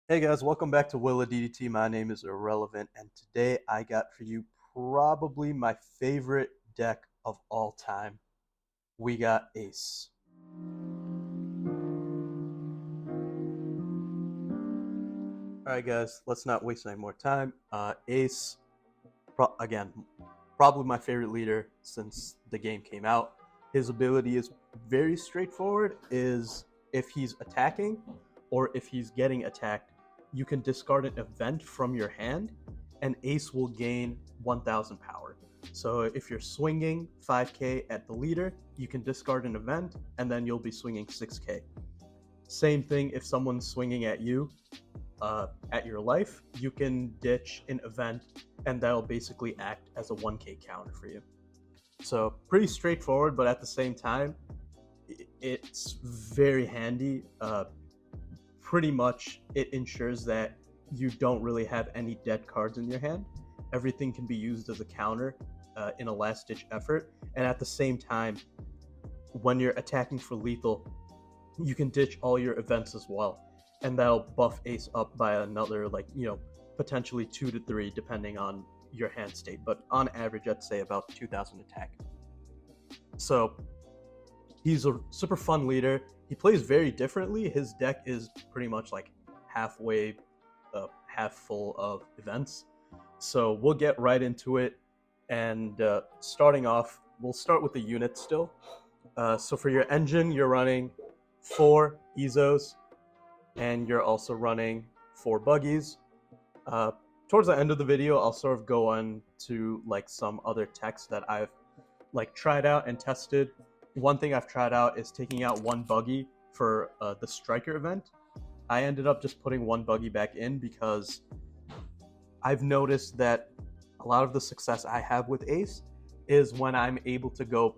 Hey guys, welcome back to Willa DDT. My name is Irrelevant, and today I got for you probably my favorite deck of all time. We got Ace. Alright guys, let's not waste any more time. Ace, again, probably my favorite leader since the game came out. His ability is very straightforward, is if he's attacking or if he's getting attacked, you can discard an event from your hand and Ace will gain 1000 power. So if you're swinging 5k at the leader, you can discard an event and then you'll be swinging 6k. Same thing if someone's swinging at you, at your life, you can ditch an event and that'll basically act as a 1k counter for you. So pretty straightforward, but at the same time, it's very handy. Pretty much it ensures that you don't really have any dead cards in your hand. Everything can be used as a counter in a last ditch effort. And at the same time, when you're attacking for lethal, you can ditch all your events as well. And that'll buff Ace up by another, potentially 2 to 3, depending on your hand state. But on average, I'd say about 2000 attack. So he's a super fun leader. He plays very differently. His deck is pretty much like halfway, half full of events. So we'll get right into it. And starting off, we'll start with the units still. So for your engine, you're running 4 Ezos, and you're also running 4 buggies. Towards the end of the video, I'll sort of go on to like some other techs that I've like tried out and tested. One thing I've tried out is taking out 1 buggy for the striker event. I ended up just putting 1 buggy back in because I've noticed that a lot of the success I have with Ace is when I'm able to go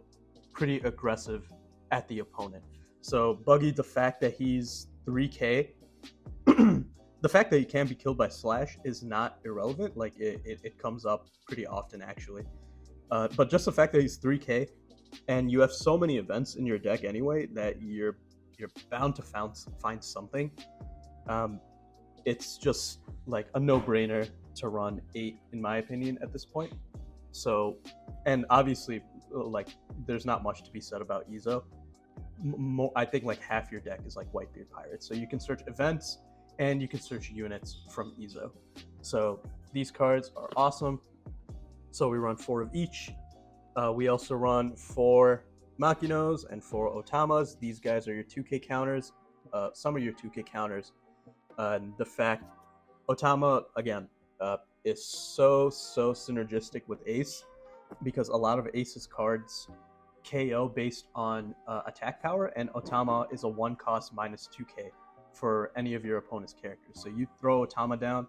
pretty aggressive at the opponent. So buggy, the fact that he's 3k, the fact that he can be killed by slash is not irrelevant. Like it comes up pretty often actually. But just the fact that he's 3k and you have so many events in your deck anyway that you're bound to find something. It's just like a no-brainer to run 8 in my opinion at this point. So, and obviously like there's not much to be said about Ezo. I think like half your deck is like Whitebeard Pirates. So you can search events and you can search units from Ezo. So these cards are awesome. So we run 4 of each. We also run 4 Makinos and 4 Otamas. These guys are your 2k counters. Some of your 2k counters. The fact Otama, again, is so synergistic with Ace because a lot of Ace's cards KO based on attack power, and Otama is a 1 cost minus 2k for any of your opponent's characters. So you throw Otama down,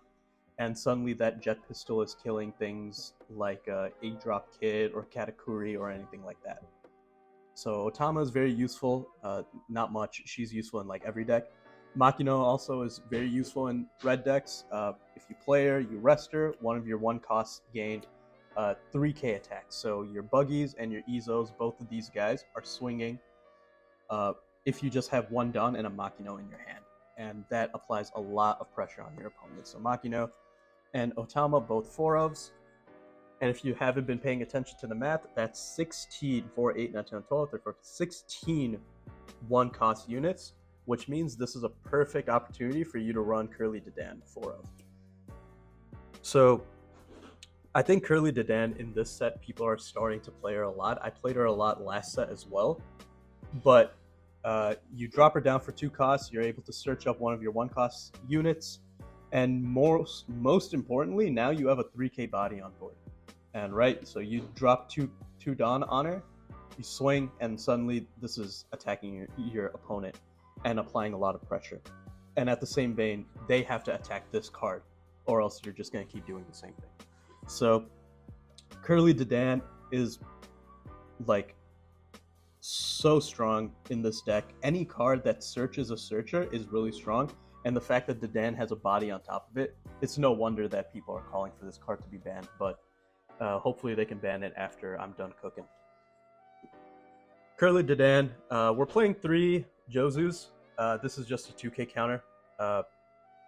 and suddenly that jet pistol is killing things like 8-drop Kid or Katakuri or anything like that. So Otama is very useful. Not much. She's useful in like every deck. Makino also is very useful in red decks. If you play her, you rest her. One of your 1 costs gain 3k attacks. So your buggies and your Ezos, both of these guys are swinging if you just have 1 done and a Makino in your hand. And that applies a lot of pressure on your opponent. So Makino and Otama, both 4 ofs. And if you haven't been paying attention to the math, that's 16, 4, 8, 9, 10, 12, 13, 14, 16 1-cost units, which means this is a perfect opportunity for you to run Curly Dedan 4 of. So I think Curly Dedan in this set, people are starting to play her a lot. I played her a lot last set as well. But you drop her down for 2 costs. You're able to search up one of your 1-cost units. And most importantly, now you have a 3k body on board. And right, so you drop 2 Dawn on her, you swing, and suddenly this is attacking your opponent and applying a lot of pressure. And at the same vein, they have to attack this card, or else you're just going to keep doing the same thing. So Curly Dedan is like so strong in this deck. Any card that searches a searcher is really strong, and the fact that Dedan has a body on top of it, it's no wonder that people are calling for this card to be banned, but hopefully they can ban it after I'm done cooking. Curly Dedan, we're playing 3 Jozus. This is just a 2k counter.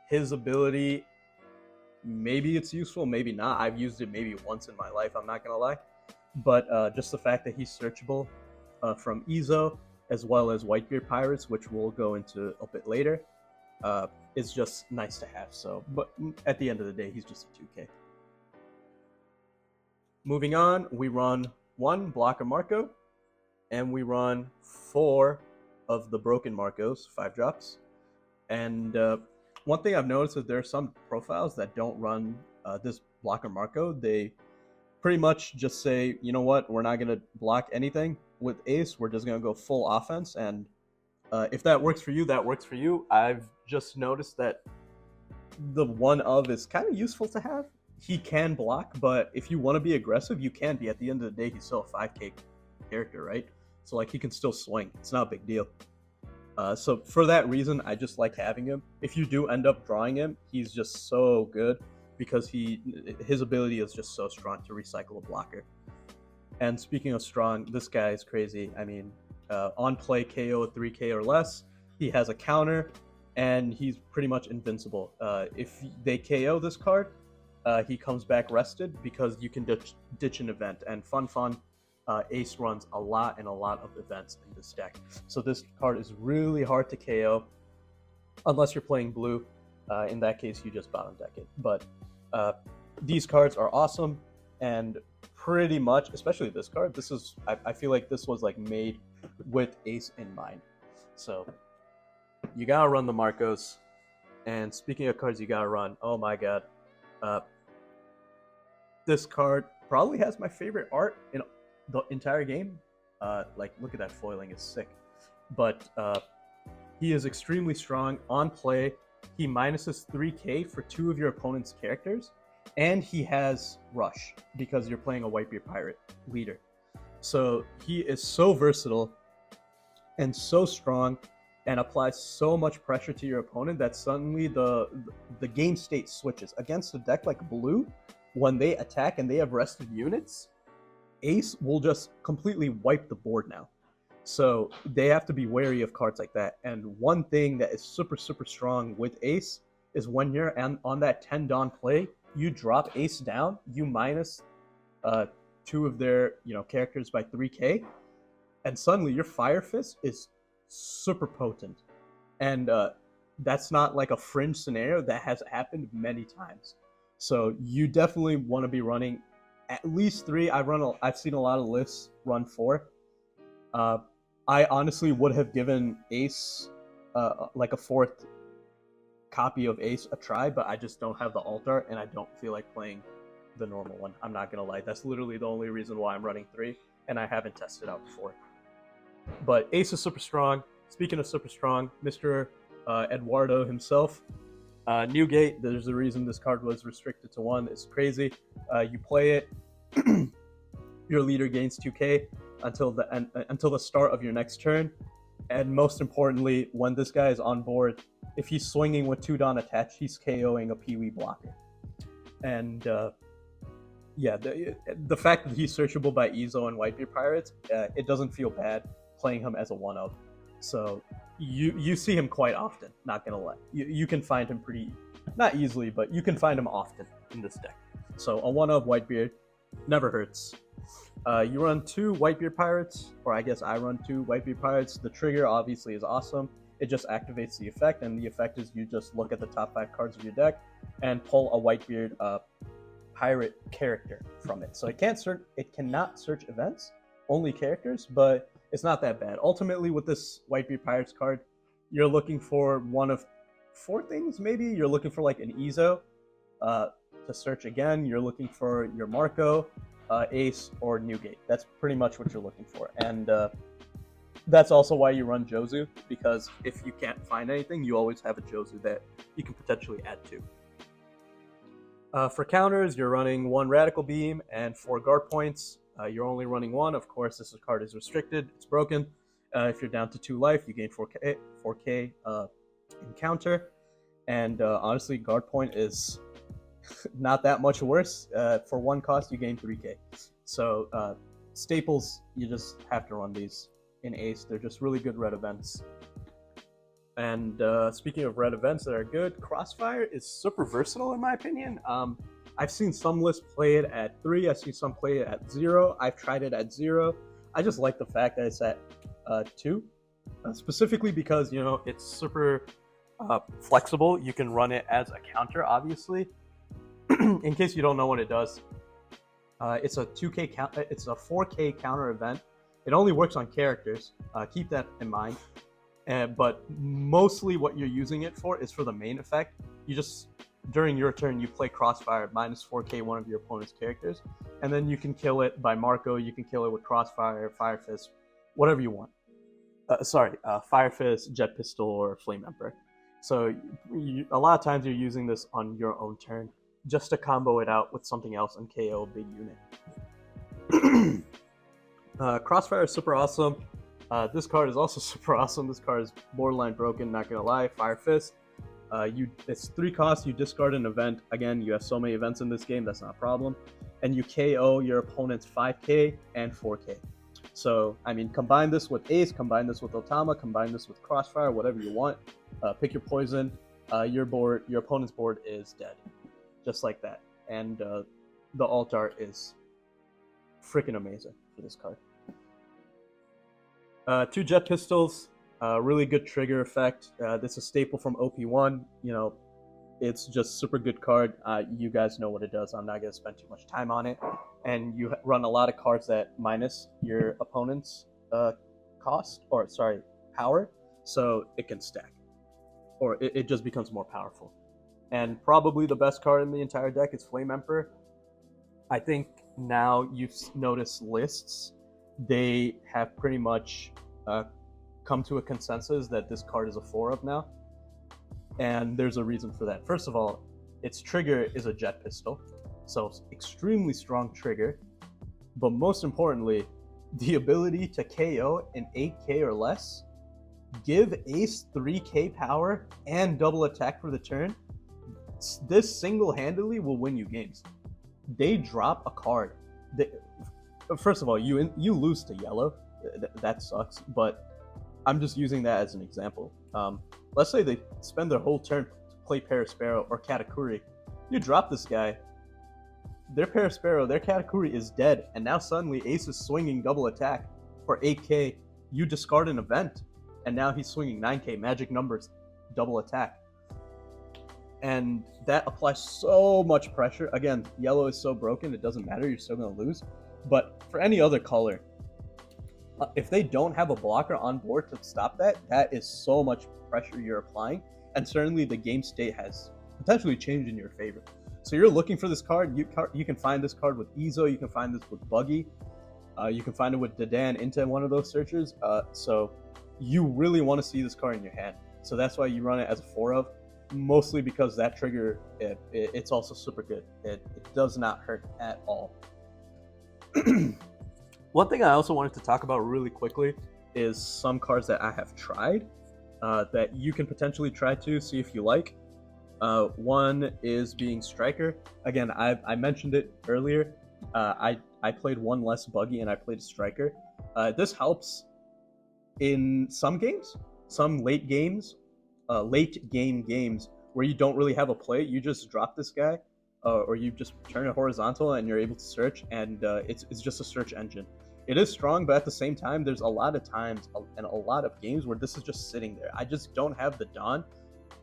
his ability, maybe it's useful, maybe not. I've used it maybe once in my life, I'm not gonna lie. But just the fact that he's searchable from Ezo as well as Whitebeard Pirates, which we'll go into a bit later, is just nice to have. So, but at the end of the day, he's just a 2K. Moving on, we run 1 Blocker Marco, and we run 4 of the Broken Marcos, 5 drops. And one thing I've noticed is there are some profiles that don't run this Blocker Marco. They pretty much just say, you know what, we're not going to block anything with Ace. We're just going to go full offense. And if that works for you, that works for you. I've just noticed that the one of is kind of useful to have. He can block, but if you want to be aggressive, you can be. At the end of the day, he's still a 5K character, right? So like he can still swing. It's not a big deal. So for that reason, I just like having him. If you do end up drawing him, he's just so good because his ability is just so strong to recycle a blocker. And speaking of strong, this guy is crazy. I mean, on play KO 3K or less, he has a counter, and he's pretty much invincible. If they KO this card, he comes back rested because you can ditch an event. And fun, Ace runs a lot of events in this deck. So this card is really hard to KO unless you're playing blue. In that case, you just bottom deck it. But these cards are awesome, and pretty much, especially this card, I feel like this was like made with Ace in mind. So you gotta run the Marcos. And speaking of cards you gotta run, oh my god, this card probably has my favorite art in the entire game. Like, look at that foiling, is sick. But he is extremely strong on play. He minuses 3K for 2 of your opponent's characters, and he has rush because you're playing a Whitebeard Pirate leader. So he is so versatile and so strong and applies so much pressure to your opponent that suddenly the game state switches. Against a deck like blue, when they attack and they have rested units, Ace will just completely wipe the board now. So they have to be wary of cards like that. And one thing that is super strong with Ace is when you're on that 10 Dawn play, you drop Ace down, you minus 2 of their characters by 3K, and suddenly your Fire Fist is super potent. And that's not like a fringe scenario. That has happened many times. So you definitely want to be running at least 3. I've seen a lot of lists run 4. I honestly would have given Ace like a 4th copy of Ace a try, but I just don't have the alt art, and I don't feel like playing the normal one. I'm not gonna lie, that's literally the only reason why I'm running 3, and I haven't tested out before. But Ace is super strong. Speaking of super strong, Mr. Eduardo himself, Newgate. There's a reason this card was restricted to 1. It's crazy. You play it, your leader gains 2K until the start of your next turn. And most importantly, when this guy is on board, if he's swinging with 2 Dawn attached, he's KOing a Pee-wee blocker. And yeah, the fact that he's searchable by Ezo and Whitebeard Pirates, it doesn't feel bad playing him as a 1-of. So you see him quite often, not gonna lie. You can find him not easily, but you can find him often in this deck. So a 1-of Whitebeard never hurts. You run 2 Whitebeard Pirates, or I guess I run 2 Whitebeard Pirates. The trigger obviously is awesome. It just activates the effect, and the effect is you just look at the top 5 cards of your deck and pull a Whitebeard pirate character from it. So it cannot search events, only characters, but it's not that bad. Ultimately, with this Whitebeard Pirates card, you're looking for one of 4 things, maybe. You're looking for like an Ezo to search again. You're looking for your Marco, Ace, or Newgate. That's pretty much what you're looking for. And that's also why you run Jozu, because if you can't find anything, you always have a Jozu that you can potentially add to. For counters, you're running 1 Radical Beam and 4 guard points. You're only running 1. Of course, this card is restricted. It's broken. If you're down to 2 life, you gain 4K in counter. And honestly, guard point is not that much worse. For 1 cost, you gain 3K. So staples, you just have to run these in Ace. They're just really good red events. And speaking of red events that are good, Crossfire is super versatile in my opinion. I've seen some lists play it at 3, I've seen some play it at 0, I've tried it at 0. I just like the fact that it's at 2, specifically because, you know, it's super flexible. You can run it as a counter, obviously. In case you don't know what it does, it's a 2K count. It's a 4K counter event. It only works on characters. Keep that in mind. But mostly what you're using it for is for the main effect. You just, during your turn, you play Crossfire minus 4K one of your opponent's characters, and then you can kill it by Marco. You can kill it with Crossfire, Fire Fist, whatever you want. Fire Fist, Jet Pistol, or Flame Emperor. So a lot of times you're using this on your own turn just to combo it out with something else and KO a big unit. Crossfire is super awesome. This card is also super awesome. This card is borderline broken, not gonna lie. Fire Fist. It's 3 costs. You discard an event. Again, you have so many events in this game. That's not a problem. And you KO your opponent's 5K and 4K. So, I mean, combine this with Ace, combine this with Otama, combine this with Crossfire, whatever you want. Pick your poison. Your opponent's board is dead, just like that. And the alt art is freaking amazing for this card. 2 Jet Pistols, really good trigger effect. This is a staple from OP1. You know, it's just super good card. You guys know what it does. I'm not going to spend too much time on it. And you run a lot of cards that minus your opponent's power, so it can stack. Or it just becomes more powerful. And probably the best card in the entire deck is Flame Emperor. I think now you've noticed lists, they have pretty much come to a consensus that this card is a 4 of now. And there's a reason for that. First of all, its trigger is a Jet Pistol, so it's extremely strong trigger. But most importantly, the ability to KO an 8K or less, give Ace 3K power, and double attack for the turn. This single-handedly will win you games. They drop a card. First of all, you lose to yellow. That sucks, but I'm just using that as an example. Let's say they spend their whole turn to play Parasparrow or Katakuri. You drop this guy, their Parasparrow, their Katakuri is dead, and now suddenly Ace is swinging double attack for 8K. You discard an event, and now he's swinging 9K, magic numbers, double attack. And that applies so much pressure. Again, yellow is so broken, it doesn't matter, you're still going to lose. But for any other color, if they don't have a blocker on board to stop that, that is so much pressure you're applying. And certainly the game state has potentially changed in your favor. So you're looking for this card. You can find this card with Izo. You can find this with Buggy. You can find it with Dadan into one of those searchers. So you really want to see this card in your hand. So that's why you run it as a 4 of. Mostly because that trigger, it's also super good. It does not hurt at all. One thing I also wanted to talk about really quickly is some cards that I have tried that you can potentially try to see if you like. One is being Striker. Again, I mentioned it earlier. I played one less Buggy and I played Striker. This helps in some games, some late game games where you don't really have a play. You just drop this guy, or you just turn it horizontal and you're able to search, and it's just a search engine. It is strong, but at the same time, there's a lot of times and a lot of games where this is just sitting there. I just don't have the Dawn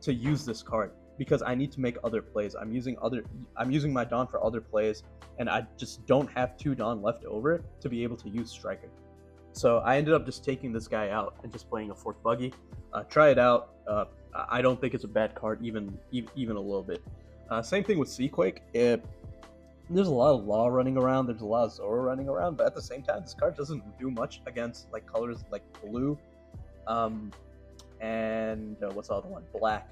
to use this card because I need to make other plays. I'm using my Dawn for other plays, and I just don't have 2 Dawn left over to be able to use Striker. So I ended up just taking this guy out and just playing a 4th Buggy. Try it out. I don't think it's a bad card, even a little bit. Same thing with Seaquake. There's a lot of Law running around. There's a lot of Zoro running around, but at the same time, this card doesn't do much against like colors like blue, and what's the other one? Black,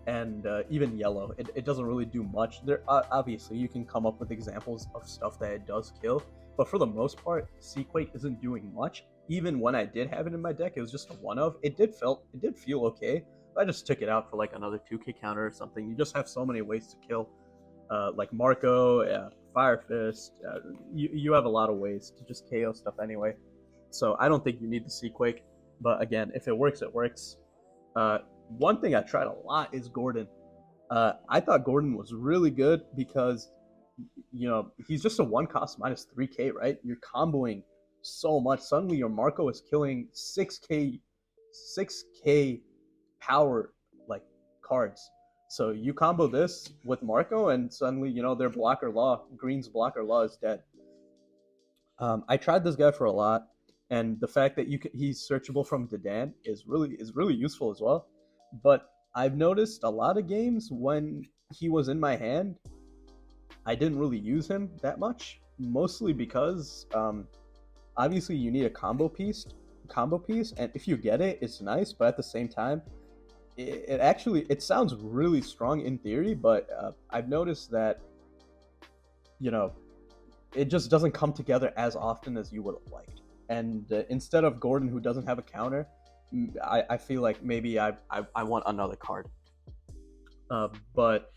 and even yellow. It doesn't really do much. There, obviously, you can come up with examples of stuff that it does kill, but for the most part, Seaquake isn't doing much. Even when I did have it in my deck, it was just a 1 of. It did feel okay. I just took it out for like another 2K counter or something. You just have so many ways to kill. Like Marco, Fire Fist, you have a lot of ways to just KO stuff anyway. So I don't think you need the Seaquake, but again, if it works, it works. One thing I tried a lot is Gordon. I thought Gordon was really good because he's just a one cost minus 3K, right? You're comboing so much. Suddenly your Marco is killing 6K power like cards. So you combo this with Marco, and suddenly their blocker law, Green's blocker law, is dead. I tried this guy for a lot, and the fact that he's searchable from Dedan is really useful as well. But I've noticed a lot of games when he was in my hand, I didn't really use him that much, mostly because obviously you need a combo piece, and if you get it, it's nice. But at the same time, it sounds really strong in theory, but I've noticed that you know it just doesn't come together as often as you would have liked. And instead of Gordon, who doesn't have a counter, I feel like maybe I want another card. But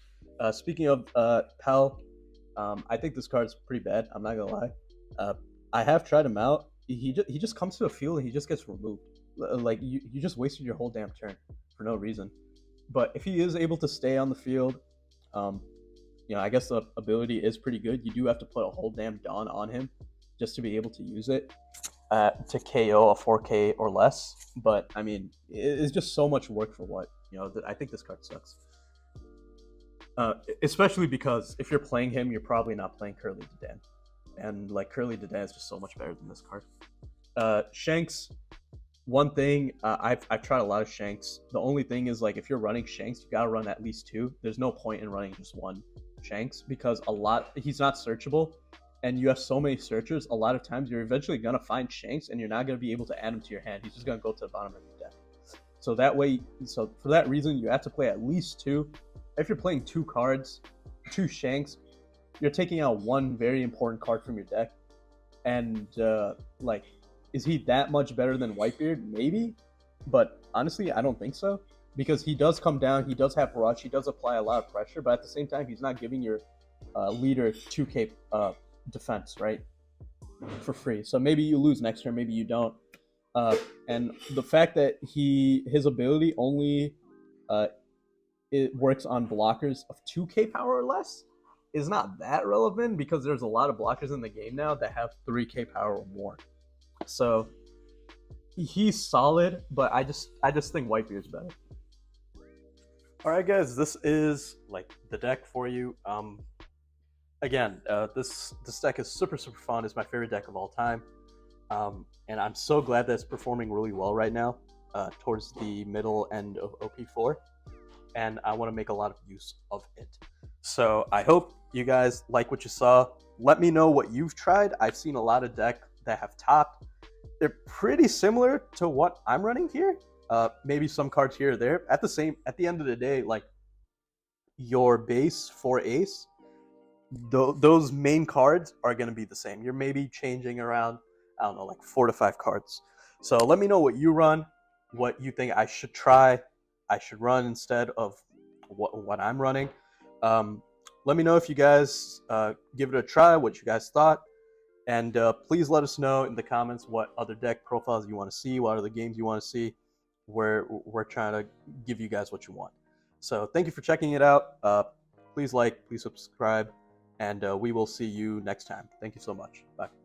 speaking of Pal, I think this card's pretty bad. I'm not gonna lie. I have tried him out. He just comes to a field and he just gets removed. Like you just wasted your whole damn turn for no reason. But if he is able to stay on the field, um, I guess the ability is pretty good. You do have to put a whole damn Dawn on him just to be able to use it to KO a 4K or less. But I mean, it's just so much work for what I think this card sucks. Especially because if you're playing him, you're probably not playing Curly Dedan, and like Curly Dedan is just so much better than this card. Shanks. One thing I've tried a lot of Shanks. The only thing is like if you're running Shanks, you gotta run at least two. There's no point in running just one Shanks because he's not searchable, and you have so many searchers. A lot of times you're eventually gonna find Shanks, and you're not gonna be able to add him to your hand. He's just gonna go to the bottom of your deck. So for that reason, you have to play at least two. If you're playing two cards, two Shanks, you're taking out one very important card from your deck, and like is he that much better than Whitebeard? Maybe, but honestly, I don't think so because he does come down. He does have rush. He does apply a lot of pressure, but at the same time, he's not giving your leader 2K defense, right, for free. So maybe you lose next turn, maybe you don't. And the fact that his ability only it works on blockers of 2K power or less is not that relevant because there's a lot of blockers in the game now that have 3K power or more. So he's solid, but I just think Whitebeard's better. All right, guys, this is like the deck for you. Again, this deck is super fun. It's my favorite deck of all time, and I'm so glad that it's performing really well right now, towards the middle end of OP4, and I want to make a lot of use of it. So I hope you guys like what you saw. Let me know what you've tried. I've seen a lot of decks that have topped. They're pretty similar to what I'm running here. Maybe some cards here or there. At the end of the day, like your base for Ace, those main cards are going to be the same. You're maybe changing around, I don't know, like 4 to 5 cards. So let me know what you run, what you think I should try, I should run instead of what I'm running. Let me know if you guys give it a try, what you guys thought. And please let us know in the comments what other deck profiles you want to see, what other games you want to see. We're trying to give you guys what you want. So thank you for checking it out. Please like, please subscribe, and we will see you next time. Thank you so much. Bye.